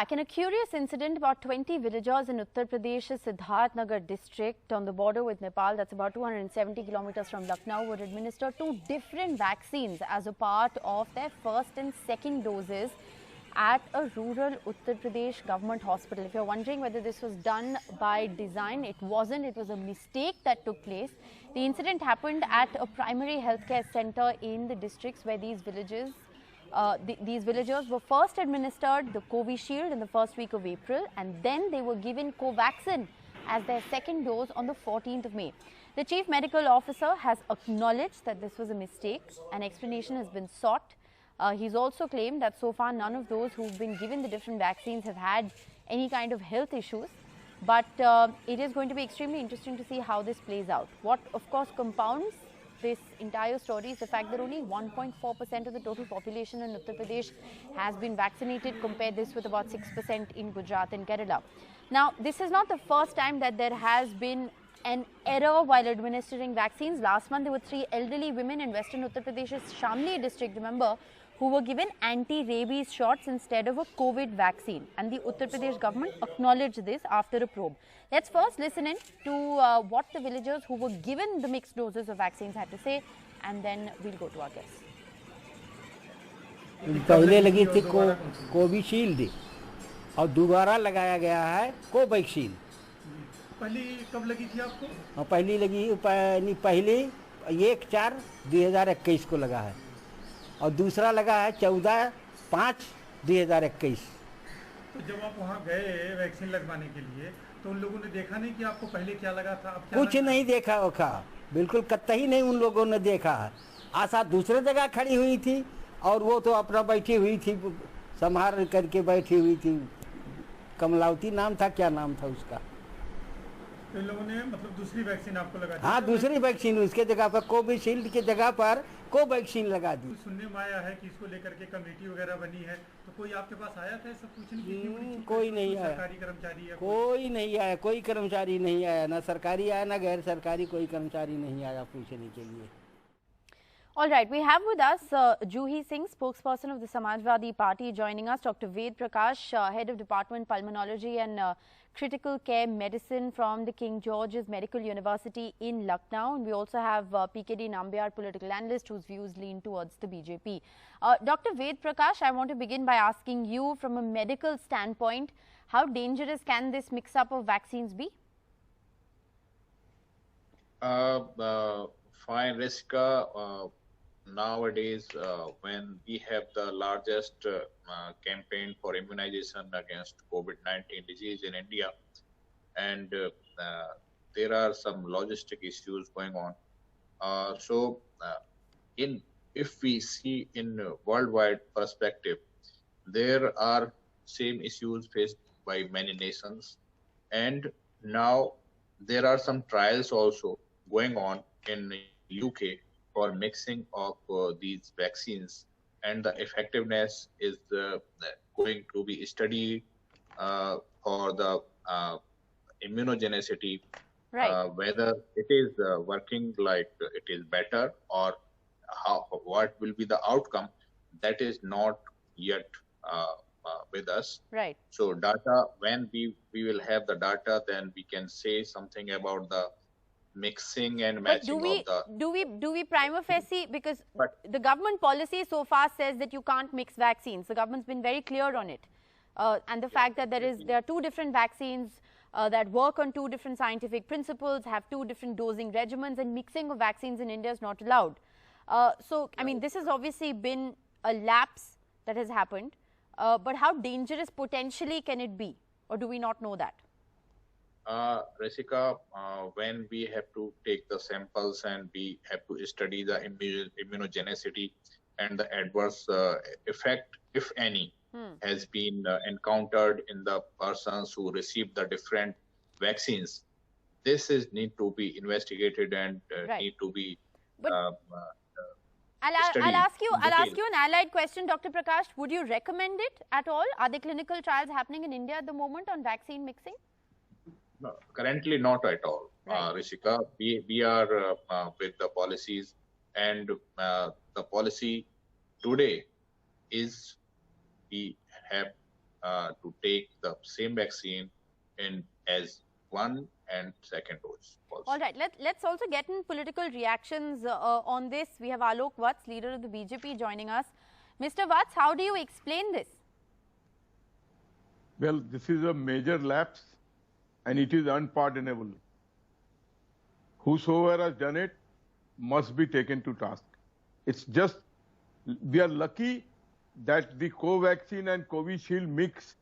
back. In a curious incident, about 20 villagers in Uttar Pradesh's Siddharth Nagar district on the border with Nepal, that's about 270 kilometers from Lucknow, were administered two different vaccines as a part of their first and second doses at a rural Uttar Pradesh government hospital. If you're wondering whether this was done by design, it wasn't. It was a mistake that took place. The incident happened at a primary healthcare center in the districts where these villagers were first administered the Covishield in the first week of April, and then they were given Covaxin as their second dose on the 14th of May. The Chief Medical Officer has acknowledged that this was a mistake. An explanation has been sought. He's also claimed that so far none of those who've been given the different vaccines have had any kind of health issues. But it is going to be extremely interesting to see how this plays out. What, of course, compounds this entire story is the fact that only 1.4% of the total population in Uttar Pradesh has been vaccinated. Compare this with about 6% in Gujarat and Kerala. Now, this is not the first time that there has been an error while administering vaccines. Last month, there were 3 elderly women in Western Uttar Pradesh's Shamli district, remember, who were given anti-rabies shots instead of a COVID vaccine. And the Uttar Pradesh government acknowledged this after a probe. Let's first listen in to what the villagers who were given the mixed doses of vaccines had to say, and then we'll go to our guests. पहले लगी थी Covishield और दोबारा लगाया गया है Covaxin. पहली कब लगी थी आपको? पहली लगी पहली 1/4/2021 को लगा है और दूसरा लगा है 14/5/2021। तो जब आप वहाँ गए वैक्सीन लगवाने के लिए तो उन लोगों ने देखा नहीं कि आपको पहले क्या लगा था? अब क्या कुछ नहीं देखा ओखा, बिल्कुल कतई नहीं उन लोगों ने देखा। आशा दूसरे जगह खड़ी हुई थी और वो तो अपना बैठी हुई थी, संभाल करके बैठी हुई थी। कमलावती नाम था, क्या नाम था उसका? तो इन लोगों ने मतलब दूसरी वैक्सीन आपको लगा दी? हाँ, दूसरी वैक्सीन उसके जगह पर कोविशील्ड की जगह पर कोवैक्सीन लगा दी। सुनने में आया है कि इसको लेकर के कमेटी वगैरह बनी है, तो कोई आपके पास आया था सब पूछने के लिए? कोई नहीं आया, सरकारी कर्मचारी है? कोई नहीं आया, कोई कर्मचारी नहीं आया, ना सरकारी आया ना गैर सरकारी, कोई कर्मचारी नहीं आया पूछने के लिए। All right, we have with us Juhi Singh, spokesperson of the Samajwadi Party, joining us. Dr. Ved Prakash, head of Department Pulmonology and Critical Care Medicine from the King George's Medical University in Lucknow. And we also have PKD Nambiar, political analyst, whose views lean towards the BJP. Dr. Ved Prakash, I want to begin by asking you, from a medical standpoint, how dangerous can this mix-up of vaccines be? Fine, Risika. Nowadays, when we have the largest campaign for immunization against COVID-19 disease in India, and there are some logistic issues going on. If we see in worldwide perspective, there are same issues faced by many nations, and now there are some trials also going on in UK for mixing of these vaccines, and the effectiveness is going to be studied for the immunogenicity, right. Whether it is working like it is better, or what will be the outcome, that is not yet with us. Right. So data, when we will have the data, then we can say something about the mixing and matching do we prima facie, because the government policy so far says that you can't mix vaccines. The government's been very clear on it, and the fact that there are 2 different vaccines that work on 2 different scientific principles, have 2 different dosing regimens, and mixing of vaccines in India is not allowed. So I mean, this has obviously been a lapse that has happened, but how dangerous potentially can it be, or do we not know that? Risika, when we have to take the samples and we have to study the immunogenicity and the adverse effect, if any, has been encountered in the persons who received the different vaccines, this is need to be investigated and need to be I'll ask you an allied question, Dr. Prakash. Would you recommend it at all? Are there clinical trials happening in India at the moment on vaccine mixing? No, currently not at all, right. Rishika. We are with the policies, and the policy today is we have to take the same vaccine in as 1 and 2nd dose also. All right, let's also get in political reactions on this. We have Alok Vats, leader of the BJP, joining us. Mr. Vats, how do you explain this? Well, this is a major lapse and it is unpardonable. Whosoever has done it must be taken to task. It's just, we are lucky that the Covaxin and Covishield mix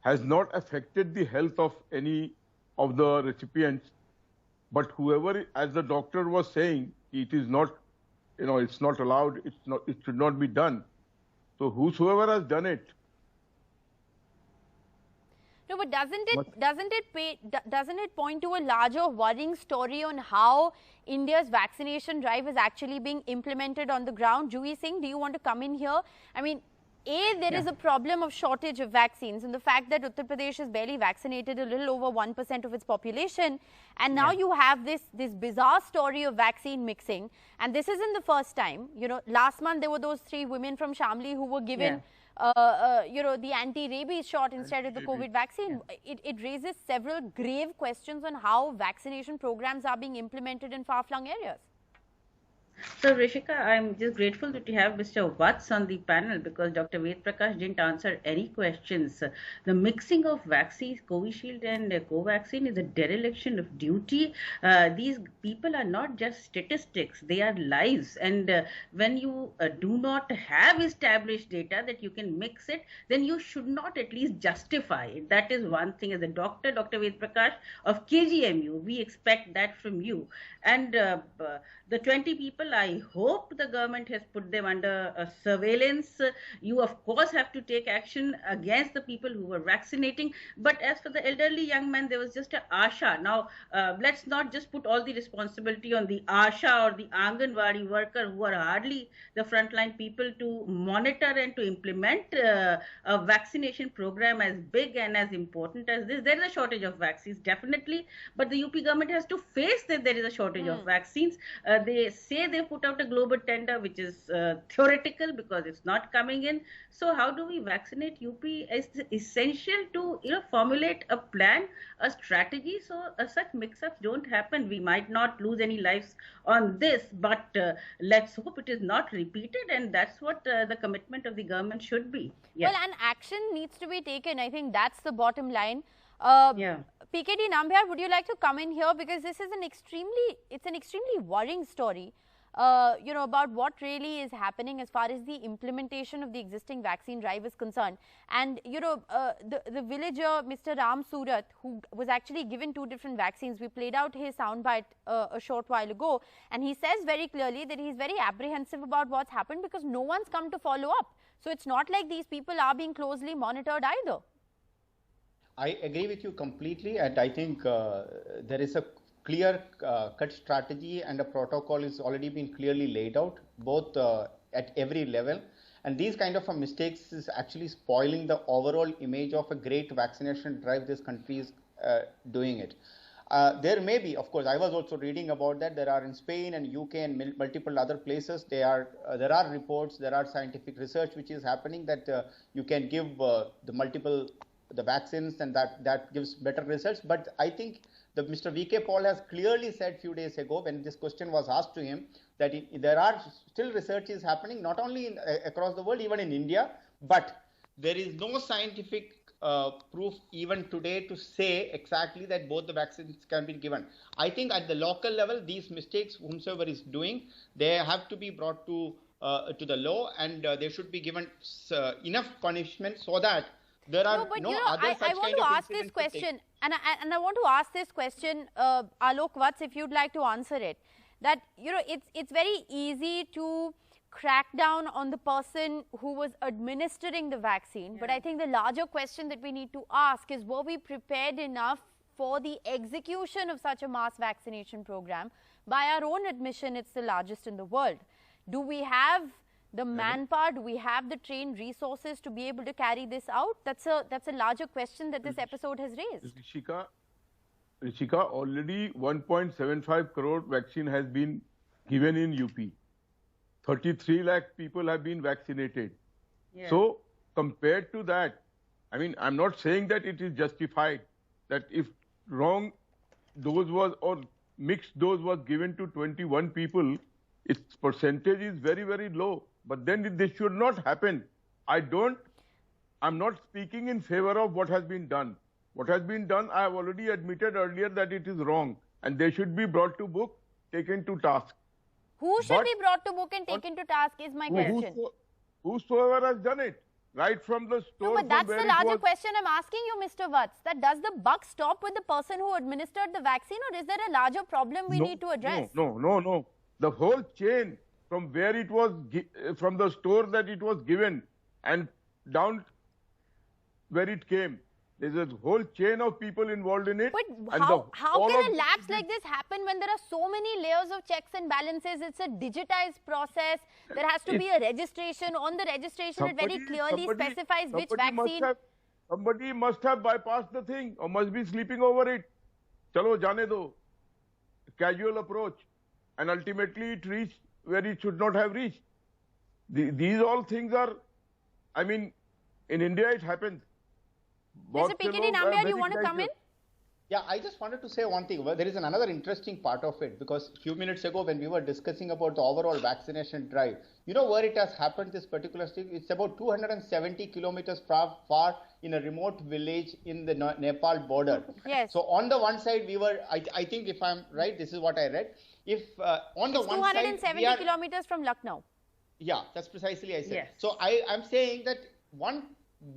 has not affected the health of any of the recipients. But whoever, as the doctor was saying, it is not, it's not allowed, it should not be done. So whosoever has done it. No, but doesn't it point to a larger worrying story on how India's vaccination drive is actually being implemented on the ground? Juhi Singh, do you want to come in here? I mean, there is a problem of shortage of vaccines, and the fact that Uttar Pradesh has barely vaccinated a little over 1% of its population, and now you have this bizarre story of vaccine mixing, and this isn't the first time. Last month there were those 3 women from Shamli who were given the anti-rabies shot instead of the COVID vaccine. It raises several grave questions on how vaccination programs are being implemented in far-flung areas. So, Rishika, I'm just grateful that you have Mr. Vats on the panel, because Dr. Ved Prakash didn't answer any questions. The mixing of vaccines, Covishield and Covaxin, is a dereliction of duty. These people are not just statistics, they are lives. And when you do not have established data that you can mix it, then you should not at least justify it. That is one thing. As a doctor, Dr. Ved Prakash of KGMU, we expect that from you. And the 20 people, I hope the government has put them under surveillance. You, of course, have to take action against the people who were vaccinating. But as for the elderly young man, there was just an ASHA. Now, let's not just put all the responsibility on the ASHA or the Anganwadi worker, who are hardly the frontline people to monitor and to implement a vaccination program as big and as important as this. There is a shortage of vaccines, definitely. But the UP government has to face that there is a shortage of vaccines. They say they put out a global tender, which is theoretical because it's not coming in. So how do we vaccinate UP? It's essential to formulate a plan, a strategy, so such mix-ups don't happen. We might not lose any lives on this, but let's hope it is not repeated, and that's what the commitment of the government should be. Yes. Well, and action needs to be taken. I think that's the bottom line. PKD Nambiar, would you like to come in here, because this is an extremely worrying story, about what really is happening as far as the implementation of the existing vaccine drive is concerned. And the villager, Mr. Ram Surat, who was actually given 2 different vaccines, we played out his soundbite a short while ago, and he says very clearly that he's very apprehensive about what's happened because no one's come to follow up. So it's not like these people are being closely monitored either. I agree with you completely, and I think there is a clear cut strategy and a protocol is already been clearly laid out, both at every level. And these kind of mistakes is actually spoiling the overall image of a great vaccination drive this country is doing it. There may be, of course, I was also reading about that. There are in Spain and UK and multiple other places, there are reports, there are scientific research which is happening that you can give the vaccines, and that gives better results. But I think Mr. V.K. Paul has clearly said a few days ago, when this question was asked to him, that there are still researches happening, not only across the world, even in India, but there is no scientific proof even today to say exactly that both the vaccines can be given. I think at the local level, these mistakes, whomsoever is doing, they have to be brought to the law, and they should be given enough punishment so that there are other such I want to ask this question, and I want to ask this question, Alok Vats, if you'd like to answer it. That it's very easy to crack down on the person who was administering the vaccine, but I think the larger question that we need to ask is, were we prepared enough for the execution of such a mass vaccination program? By our own admission, it's the largest in the world. Do we have the manpower, do we have the trained resources to be able to carry this out? That's a larger question that this episode has raised. Rishika, already 1.75 crore vaccine has been given in UP. 33 lakh people have been vaccinated. So compared to that, I mean, I'm not saying that it is justified that if wrong dose was or mixed dose was given to 21 people, its percentage is very, very low. But then this should not happen. I'm not speaking in favor of what has been done. What has been done, I have already admitted earlier that it is wrong and they should be brought to book, taken to task. Who should But be brought to book and taken to task is my question. Whosoever has done it, right from the store. No, but that's where the it larger was- question I'm asking you, Mr. Vats, that does the buck stop with the person who administered the vaccine, or is there a larger problem we need to address? No. The whole chain from where it was, from the store that it was given and down where it came. There's a whole chain of people involved in it. But and how all can of a lapse like this happen when there are so many layers of checks and balances? It's a digitized process. There has to be a registration. On the registration, it very clearly specifies which vaccine. Somebody must have bypassed the thing or must be sleeping over it. Chalo, jane do. Casual approach. And ultimately it reached where it should not have reached. These all things are, I mean, in India it happens. Mr. PKD Nambiar, you want to come in? Yeah, I just wanted to say one thing. Well, there is another interesting part of it, because a few minutes ago when we were discussing about the overall vaccination drive, you know where it has happened, this particular state? It's about 270 kilometers far in a remote village in the Nepal border. Yes. So on the one side, we were, I think if I'm right, this is what I read. If on the It's one side, 270 kilometers from Lucknow. Yeah, that's precisely I said. Yes. So I'm saying that one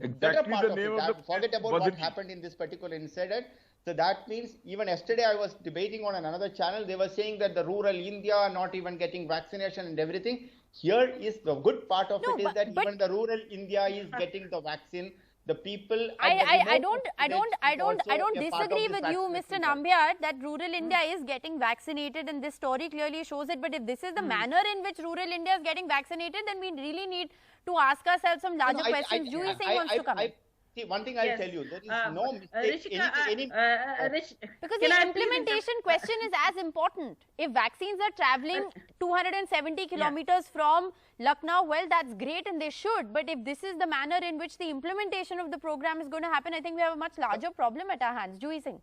better Exactly part the of name it, of the forget place, about what Badri. happened in this particular incident. So that means even yesterday I was debating on another channel. They were saying that the rural India are not even getting vaccination and everything. Here is the good part of it is that even the rural India is getting the vaccine. The people. I don't disagree with you, Mr. Nambiar, that rural India is getting vaccinated, and this story clearly shows it. But if this is the manner in which rural India is getting vaccinated, then we really need to ask ourselves some larger questions. Juhi Singh wants to come in. See, one thing I'll tell you, there is no mistake. Because the implementation question is as important. If vaccines are traveling 270 kilometers from Lucknow, well, that's great and they should. But if this is the manner in which the implementation of the program is going to happen, I think we have a much larger problem at our hands. Juhi Singh.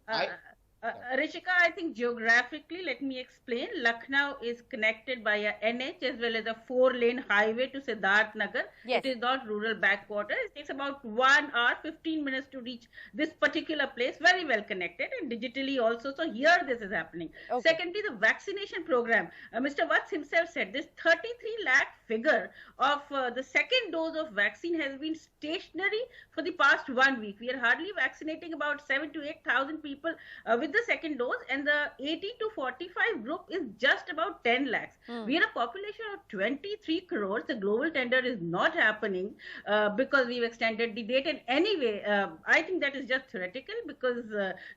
Rishika, I think geographically, let me explain. Lucknow is connected by a NH as well as a 4-lane highway to Siddharth Nagar. Yes. It is not rural backwater. It takes about 1 hour, 15 minutes to reach this particular place. Very well connected and digitally also. So here this is happening. Okay. Secondly, the vaccination program. Mr. Vats himself said this 33 lakh figure of the second dose of vaccine has been stationary for the past 1 week. We are hardly vaccinating about 7,000 to 8,000 people with the second dose, and the 80 to 45 group is just about 10 lakhs. We are a population of 23 crores. The global tender is not happening because we've extended the date. And anyway, I think that is just theoretical because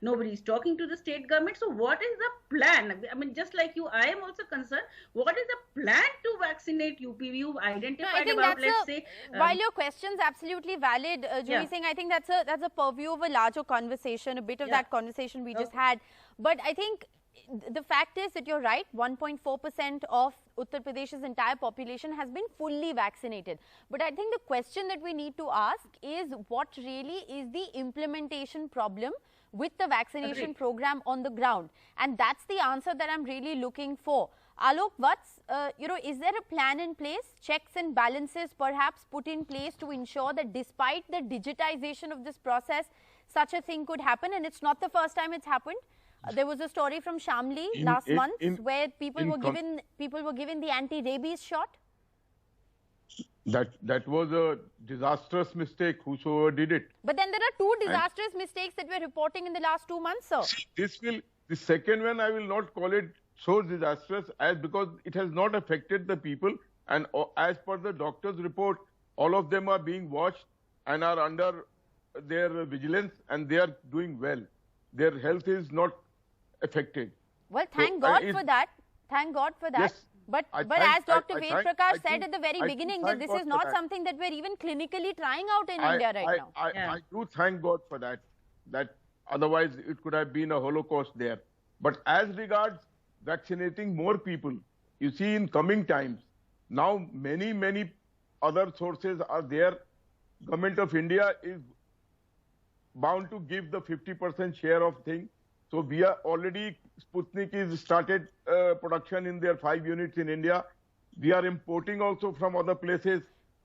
nobody is talking to the state government. So what is the plan? I mean, just like you, I am also concerned. What is the plan to vaccinate UP? You've identified about, let's say... while your question is absolutely valid, Juhi Singh, I think that's a purview of a larger conversation, a bit of that conversation we just had. But I think the fact is that you're right, 1.4% of Uttar Pradesh's entire population has been fully vaccinated. But I think the question that we need to ask is what really is the implementation problem with the vaccination program on the ground? And that's the answer that I'm really looking for. Alok Vats, is there a plan in place, checks and balances perhaps put in place to ensure that despite the digitization of this process, such a thing could happen? And it's not the first time it's happened. There was a story from Shamli last month where people were given the anti-rabies shot. That was a disastrous mistake, whosoever did it. But then there are two disastrous mistakes that we're reporting in the last 2 months, sir. The second one, I will not call it so disastrous as because it has not affected the people, and as per the doctor's report, all of them are being watched and are under their vigilance and they are doing well. Their health is not affected. Well, thank God for that. Thank God for that. Yes, but as Dr. Ved Prakash said at the very beginning, that this is not something that we're even clinically trying out in India right now. I do thank God for that. That otherwise it could have been a Holocaust there. But as regards vaccinating more people, you see in coming times, now many other sources are there. Government of India is bound to give the 50% share of thing. So we are already, Sputnik is started production in their 5 units in India. We are importing also from other places.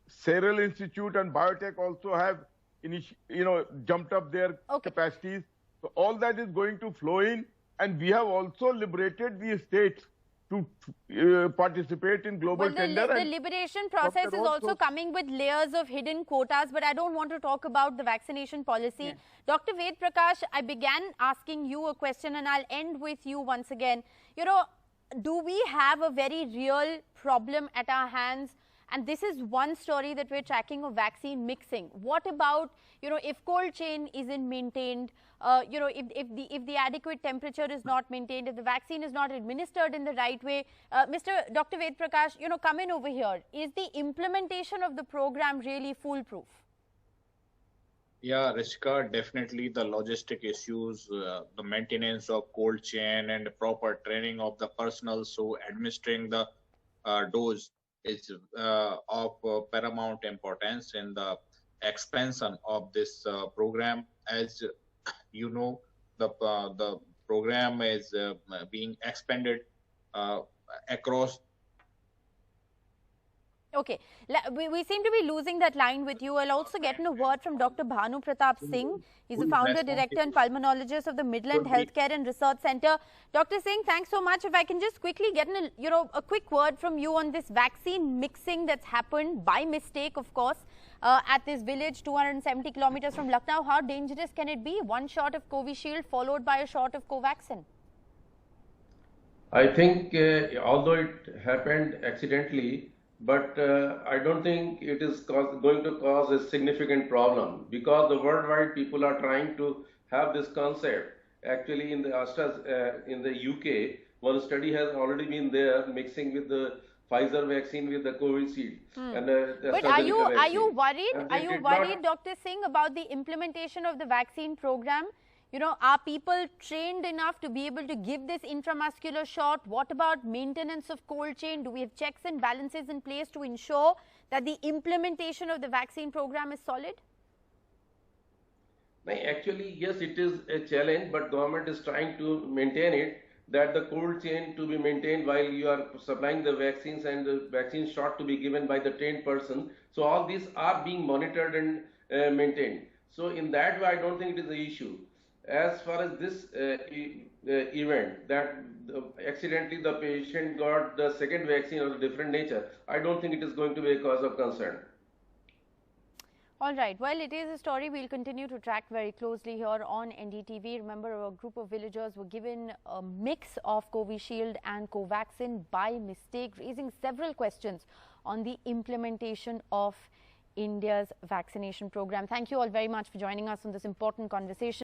Serum Institute and Biotech also have, jumped up their capacities. So all that is going to flow in, and we have also liberated the states to participate in global tender. The liberation process is also coming with layers of hidden quotas, but I don't want to talk about the vaccination policy. Yeah. Dr. Ved Prakash, I began asking you a question and I'll end with you once again. Do we have a very real problem at our hands? And this is one story that we're tracking of vaccine mixing. What about, if cold chain isn't maintained, if the adequate temperature is not maintained, if the vaccine is not administered in the right way? Dr. Ved Prakash, come in over here. Is the implementation of the program really foolproof? Yeah, Rishika, definitely the logistic issues, the maintenance of cold chain and proper training of the personnel, so administering the dose is of paramount importance in the expansion of this program. As you know, the program is being expanded across. Okay, we seem to be losing that line with you. I'll also get in a word from Dr. Bhanu Pratap Singh. He's the founder, director and pulmonologist of the Midland Healthcare and Research Center. Dr. Singh, thanks so much. If I can just quickly get in a quick word from you on this vaccine mixing that's happened by mistake, of course, at this village 270 kilometers from Lucknow. How dangerous can it be? One shot of Covishield followed by a shot of Covaxin. I think although it happened accidentally, but I don't think it is going to cause a significant problem, because the worldwide people are trying to have this concept. Actually, in the in the UK, one study has already been there mixing with the Pfizer vaccine with the Covishield. But are you worried, Dr. Singh, about the implementation of the vaccine program? Are people trained enough to be able to give this intramuscular shot? What about maintenance of cold chain? Do we have checks and balances in place to ensure that the implementation of the vaccine program is solid? Actually, yes, it is a challenge, but government is trying to maintain it, that the cold chain to be maintained while you are supplying the vaccines, and the vaccine shot to be given by the trained person. So all these are being monitored and maintained. So in that way, I don't think it is an issue. As far as this event, that accidentally the patient got the second vaccine of a different nature, I don't think it is going to be a cause of concern. All right. Well, it is a story we'll continue to track very closely here on NDTV. Remember, a group of villagers were given a mix of Covishield and Covaxin by mistake, raising several questions on the implementation of India's vaccination program. Thank you all very much for joining us on this important conversation.